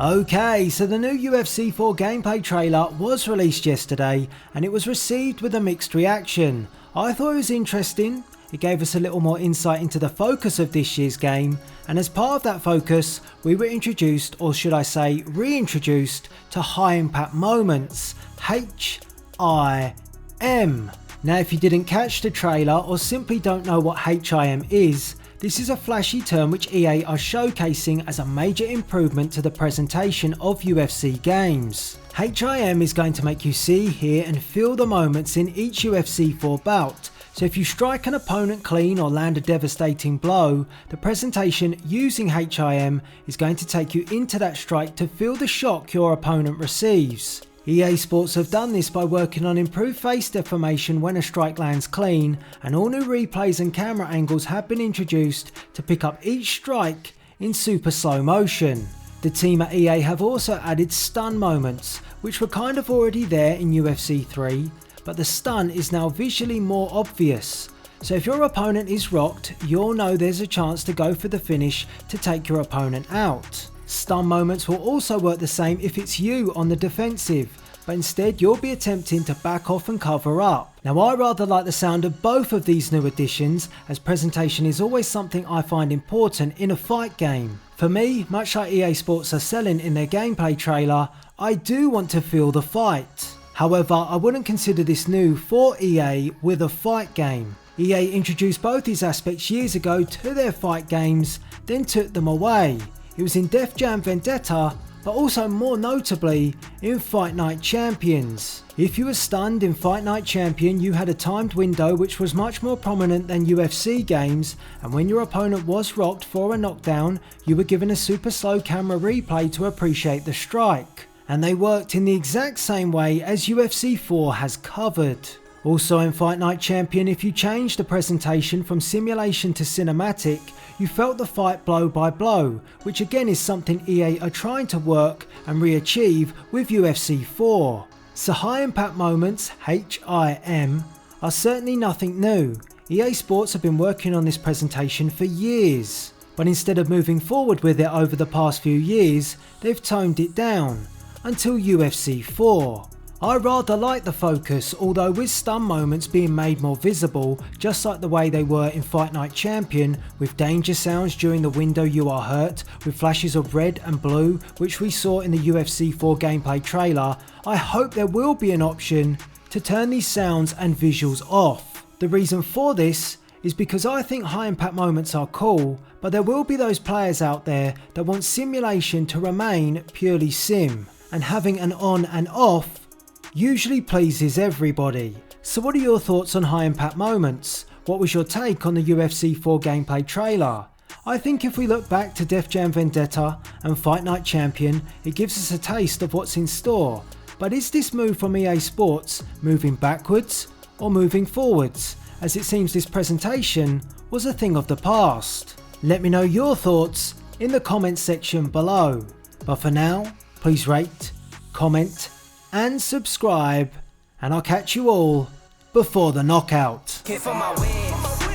Okay, so the new UFC 4 gameplay trailer was released yesterday and it was received with a mixed reaction. I thought it was interesting, it gave us a little more insight into the focus of this year's game, and as part of that focus we were introduced, or should I say reintroduced, to high impact moments, HIM. Now if you didn't catch the trailer or simply don't know what HIM is, this is a flashy term which EA are showcasing as a major improvement to the presentation of UFC games. HIM is going to make you see, hear and feel the moments in each UFC 4 bout. So if you strike an opponent clean or land a devastating blow, the presentation using HIM is going to take you into that strike to feel the shock your opponent receives. EA Sports have done this by working on improved face deformation when a strike lands clean, and all new replays and camera angles have been introduced to pick up each strike in super slow motion. The team at EA have also added stun moments, which were kind of already there in UFC 3, but the stun is now visually more obvious. So if your opponent is rocked, you'll know there's a chance to go for the finish to take your opponent out. Stun moments will also work the same if it's you on the defensive, but instead you'll be attempting to back off and cover up. Now I rather like the sound of both of these new additions, as presentation is always something I find important in a fight game. For me, much like EA Sports are selling in their gameplay trailer, I do want to feel the fight. However, I wouldn't consider this new for EA with a fight game. EA introduced both these aspects years ago to their fight games, then took them away. It was in Def Jam Vendetta, but also more notably in Fight Night Champions. If you were stunned in Fight Night Champion, you had a timed window which was much more prominent than UFC games, and when your opponent was rocked for a knockdown, you were given a super slow camera replay to appreciate the strike. And they worked in the exact same way as UFC 4 has covered. Also in Fight Night Champion, if you changed the presentation from simulation to cinematic, you felt the fight blow by blow, which again is something EA are trying to work and re-achieve with UFC 4. So high impact moments, HIM, are certainly nothing new. EA Sports have been working on this presentation for years, but instead of moving forward with it over the past few years, they've toned it down, until UFC 4. I rather like the focus, although with stun moments being made more visible, just like the way they were in Fight Night Champion, with danger sounds during the window you are hurt, with flashes of red and blue, which we saw in the UFC 4 gameplay trailer. I hope there will be an option to turn these sounds and visuals off. The reason for this is because I think high impact moments are cool, but there will be those players out there that want simulation to remain purely sim, and having an on and off usually pleases everybody. So what are your thoughts on high impact moments? What was your take on the UFC 4 gameplay trailer? I think if we look back to Def Jam Vendetta and Fight Night Champion, it gives us a taste of what's in store. But is this move from EA Sports moving backwards or moving forwards, as it seems this presentation was a thing of the past? Let me know your thoughts in the comments section below. But for now, please rate, comment and subscribe, and I'll catch you all before the knockout. Hit for my wins,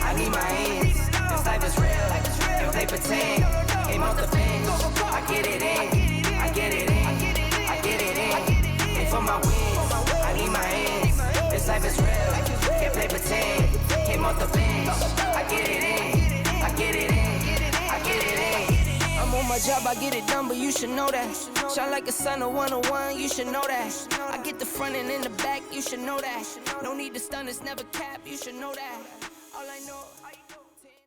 I need my hands. This life is real, and play pretend. Came off the bench, I get it in, I get it in, I get it in. Hit for my wins, I need my hands. This life is real, can't play pretend. Came off the bench, I get it in, I get it in, I get it in. I'm on my job, I get it done, but you should know that. Shine like a sun, a 101, you should know that. I get the front and in the back, you should know that. No need to stun, it's never cap, you should know that. All I know.